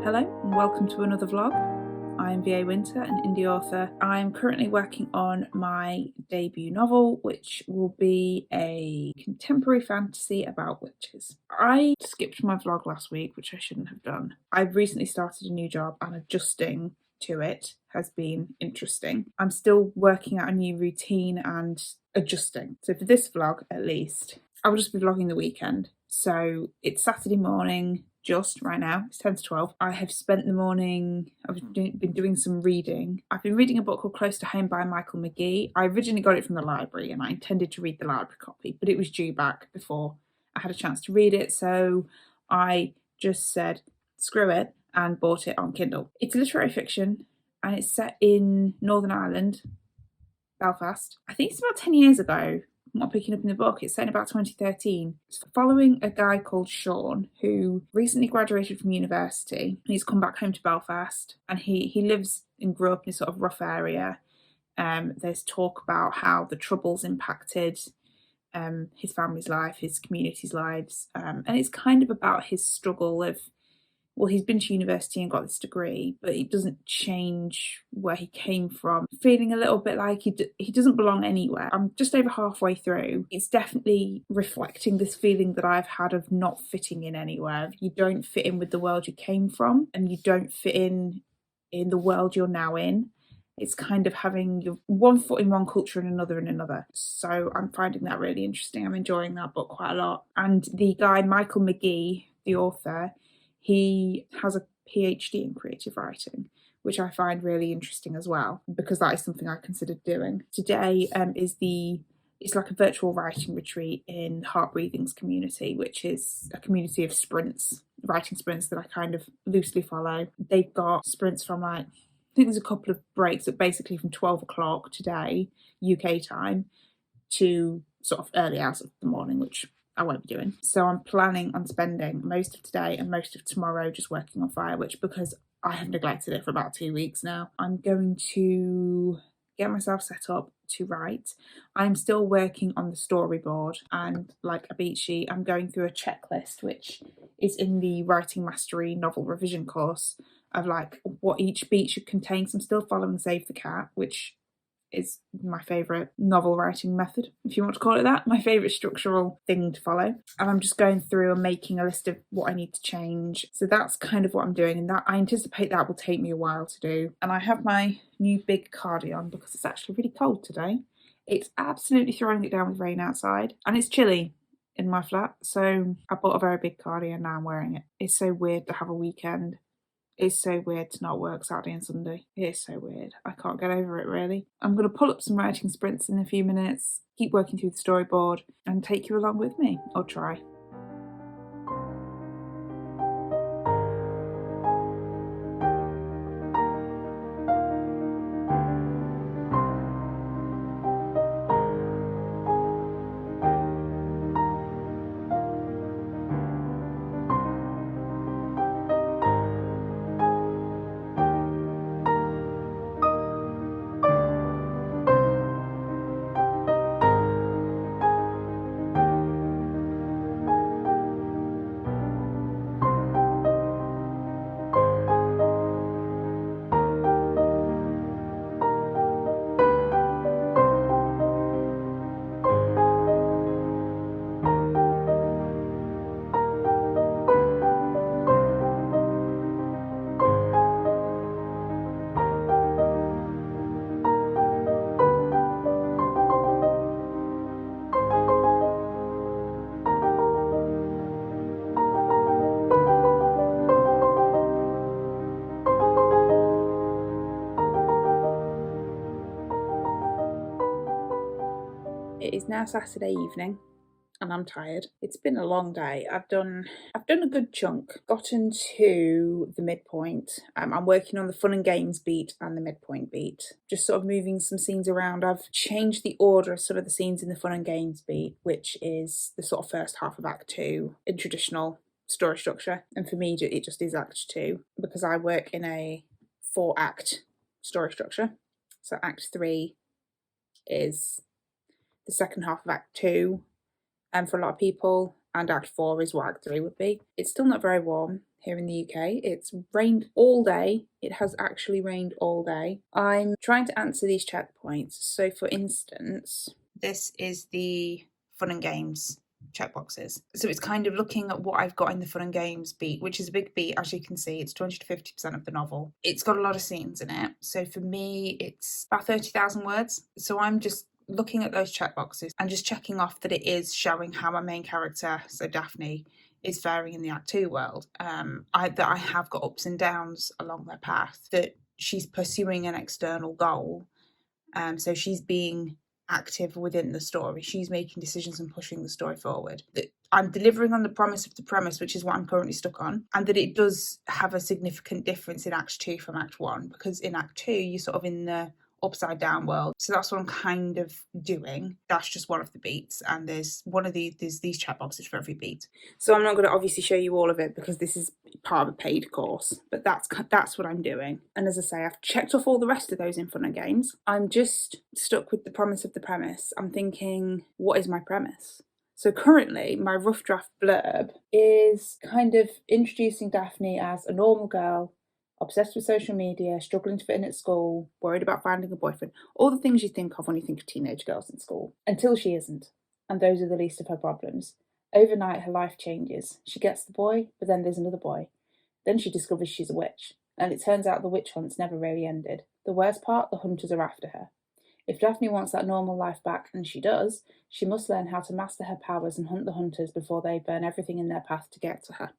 Hello and welcome to another vlog. I am VA Winter, an indie author. I am currently working on my debut novel, which will be a contemporary fantasy about witches. I skipped my vlog last week, which I shouldn't have done. I've recently started a new job and adjusting to it has been interesting. I'm still working out a new routine and adjusting. So for this vlog, at least, I will just be vlogging the weekend. So it's Saturday morning, just right now, it's 10 to 12. I have spent the morning, I've been doing some reading. I've been reading a book called Close to Home by Michael McGee. I originally got it from the library and I intended to read the library copy, but it was due back before I had a chance to read it. So I just said, screw it, and bought it on Kindle. It's literary fiction and it's set in Northern Ireland, Belfast. I think it's about 10 years ago. I'm not picking up in the book. It's set in about 2013. It's following a guy called Sean who recently graduated from university. He's come back home to Belfast and he lives and grew up in a sort of rough area. There's talk about how the Troubles impacted his family's life, his community's lives, and it's kind of about his struggle of, well, he's been to university and got this degree, but it doesn't change where he came from. Feeling a little bit like he doesn't belong anywhere. I'm just over halfway through. It's definitely reflecting this feeling that I've had of not fitting in anywhere. You don't fit in with the world you came from, and you don't fit in the world you're now in. It's kind of having your one foot in one culture and another in another. So I'm finding that really interesting. I'm enjoying that book quite a lot. And the guy, Michael McGee, the author, he has a PhD in creative writing, which I find really interesting as well, because that is something I considered doing. Today it's like a virtual writing retreat in Heart Breathing's community, which is a community of sprints, writing sprints that I kind of loosely follow. They've got sprints from I think there's a couple of breaks, but basically from 12 o'clock today, UK time, to sort of early hours of the morning, which I won't be doing. So I'm planning on spending most of today and most of tomorrow just working on Firewitch, because I have neglected it for about 2 weeks now. I'm going to get myself set up to write. I'm still working on the storyboard, and like a beat sheet, I'm going through a checklist which is in the Writing Mastery novel revision course of like what each beat should contain. So I'm still following Save the Cat, which is my favourite novel writing method, if you want to call it that, my favourite structural thing to follow. And I'm just going through and making a list of what I need to change. So that's kind of what I'm doing, and that I anticipate that will take me a while to do. And I have my new big cardigan on because it's actually really cold today. It's absolutely throwing it down with rain outside, and it's chilly in my flat. So I bought a very big cardigan, now I'm wearing it. It's so weird to have a weekend. It's so weird to not work Saturday and Sunday. It is so weird. I can't get over it, really. I'm going to pull up some writing sprints in a few minutes, keep working through the storyboard, and take you along with me, or try. It is now Saturday evening and I'm tired. It's been a long day. I've done a good chunk, gotten to the midpoint. I'm working on the fun and games beat and the midpoint beat, just sort of moving some scenes around. I've changed the order of some of the scenes in the fun and games beat, which is the sort of first half of Act 2 in traditional story structure. And for me, it just is Act 2 because I work in a 4-act story structure. So Act 3 is the second half of Act 2 for a lot of people, and Act 4 is what Act 3 would be. It's still not very warm here in the UK. It's rained all day. It has actually rained all day. I'm trying to answer these checkpoints. So for instance, this is the fun and games checkboxes. So it's kind of looking at what I've got in the fun and games beat, which is a big beat, as you can see. It's 20 to 50% of the novel. It's got a lot of scenes in it. So for me, it's about 30,000 words. So I'm just looking at those checkboxes and just checking off that it is showing how my main character, so Daphne, is faring in the Act 2 world. That I have got ups and downs along their path, that she's pursuing an external goal. So she's being active within the story. She's making decisions and pushing the story forward. That I'm delivering on the promise of the premise, which is what I'm currently stuck on, and that it does have a significant difference in Act 2 from Act 1, because in Act 2 you're sort of in the upside down world. So that's what I'm kind of doing. That's just one of the beats, and there's these chat boxes for every beat. So I'm not going to obviously show you all of it because this is part of a paid course, but that's what I'm doing. And as I say, I've checked off all the rest of those in fun and games. I'm just stuck with the promise of the premise. I'm thinking, what is my premise? So currently, my rough draft blurb is kind of introducing Daphne as a normal girl, obsessed with social media, struggling to fit in at school, worried about finding a boyfriend, all the things you think of when you think of teenage girls in school, until she isn't, and those are the least of her problems. Overnight, her life changes. She gets the boy, but then there's another boy. Then she discovers she's a witch, and it turns out the witch hunt's never really ended. The worst part, the hunters are after her. If Daphne wants that normal life back, and she does, she must learn how to master her powers and hunt the hunters before they burn everything in their path to get to her.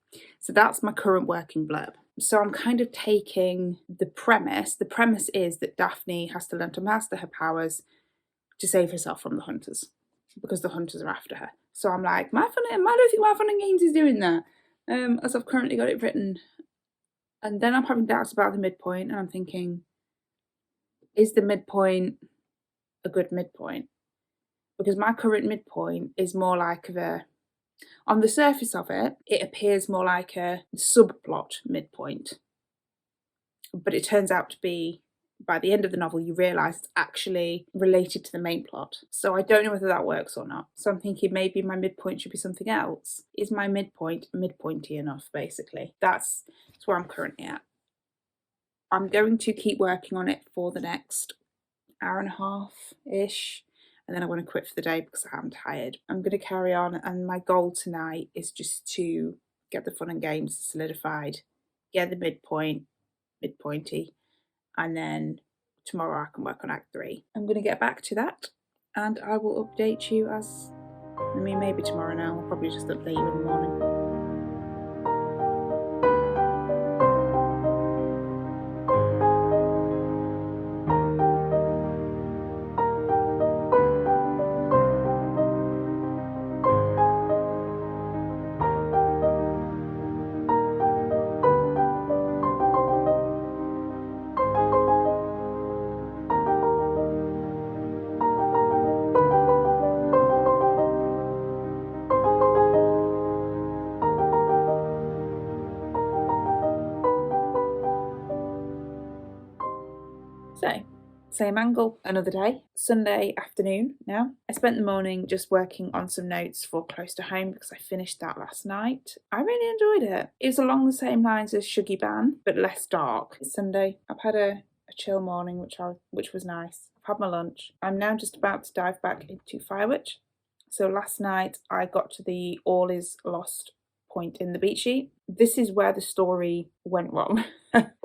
So that's my current working blurb. So I'm kind of taking the premise. The premise is that Daphne has to learn to master her powers to save herself from the hunters, because the hunters are after her. So I'm like, I don't think my fun and games is doing that, as I've currently got it written. And then I'm having doubts about the midpoint, and I'm thinking, is the midpoint a good midpoint? Because my current midpoint is more like on the surface of it, it appears more like a subplot midpoint. But it turns out to be, by the end of the novel, you realise it's actually related to the main plot. So I don't know whether that works or not. So I'm thinking maybe my midpoint should be something else. Is my midpoint midpointy enough, basically? That's where I'm currently at. I'm going to keep working on it for the next hour and a half-ish, and then I want to quit for the day because I'm tired. I'm going to carry on, and my goal tonight is just to get the fun and games solidified, get the midpointy, and then tomorrow I can work on Act 3. I'm going to get back to that, and I will update you maybe tomorrow now. I'll probably just update you in the morning. So, same angle, another day. Sunday afternoon now. I spent the morning just working on some notes for Close to Home because I finished that last night. I really enjoyed it. It was along the same lines as Shuggy Ban, but less dark. It's Sunday. I've had a chill morning, which was nice. I've had my lunch. I'm now just about to dive back into Firewitch. So last night I got to the all is lost point in the beat sheet. This is where the story went wrong.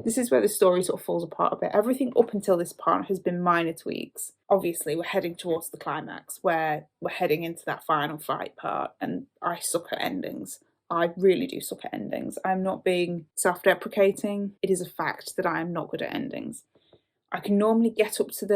This is where the story sort of falls apart a bit. Everything up until this part has been minor tweaks. Obviously, we're heading towards the climax where we're heading into that final fight part, and I suck at endings. I really do suck at endings. I'm not being self-deprecating. It is a fact that I am not good at endings. I can normally get up to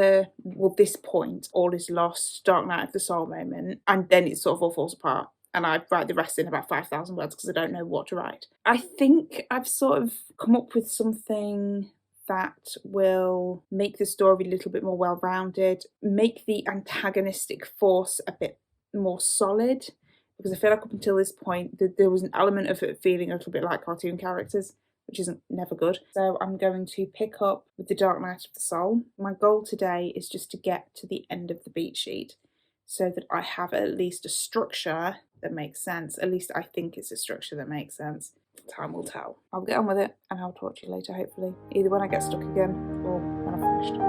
this point, all is lost, dark night of the soul moment, and then it sort of all falls apart. And I write the rest in about 5,000 words because I don't know what to write. I think I've sort of come up with something that will make the story a little bit more well-rounded, make the antagonistic force a bit more solid, because I feel like up until this point there was an element of it feeling a little bit like cartoon characters, which isn't never good. So I'm going to pick up with the Dark Night of the Soul. My goal today is just to get to the end of the beat sheet so that I have at least a structure that makes sense. At least I think it's a structure that makes sense. Time will tell. I'll get on with it and I'll talk to you later, hopefully. Either when I get stuck again or when I've finished.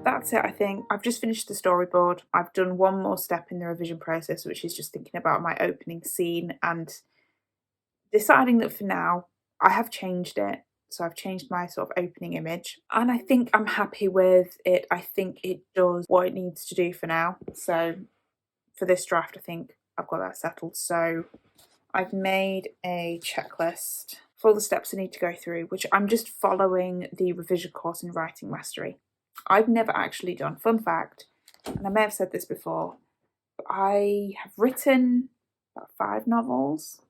That's it, I think. I've just finished the storyboard. I've done one more step in the revision process, which is just thinking about my opening scene and deciding that for now I have changed it. So I've changed my sort of opening image and I think I'm happy with it. I think it does what it needs to do for now. So for this draft, I think I've got that settled. So I've made a checklist for all the steps I need to go through, which I'm just following the revision course in writing mastery. I've never actually done, fun fact, and I may have said this before, but I have written about 5 novels,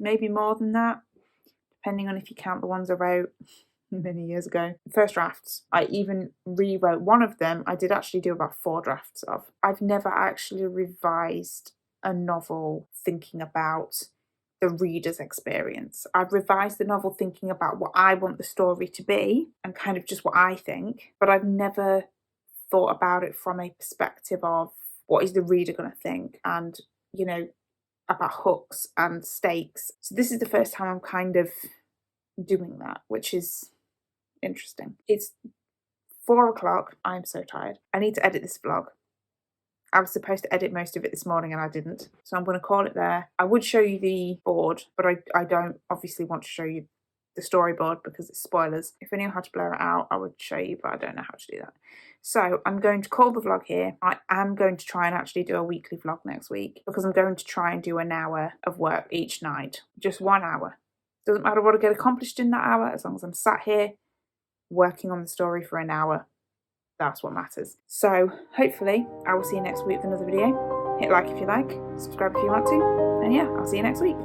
maybe more than that, depending on if you count the ones I wrote many years ago. First drafts. I even rewrote one of them. I did actually do about 4 drafts of. I've never actually revised a novel thinking about the reader's experience. I've revised the novel thinking about what I want the story to be and kind of just what I think, but I've never thought about it from a perspective of what is the reader going to think and, you know, about hooks and stakes. So this is the first time I'm kind of doing that, which is interesting. It's 4 o'clock. I'm so tired. I need to edit this vlog. I was supposed to edit most of it this morning and I didn't. So I'm going to call it there. I would show you the board, but I don't obviously want to show you the storyboard because it's spoilers. If I knew how to blur it out, I would show you, but I don't know how to do that. So I'm going to call the vlog here. I am going to try and actually do a weekly vlog next week because I'm going to try and do an hour of work each night. Just 1 hour. Doesn't matter what I get accomplished in that hour, as long as I'm sat here working on the story for an hour. That's what matters. So hopefully I will see you next week with another video. Hit like if you like, subscribe if you want to, and yeah, I'll see you next week.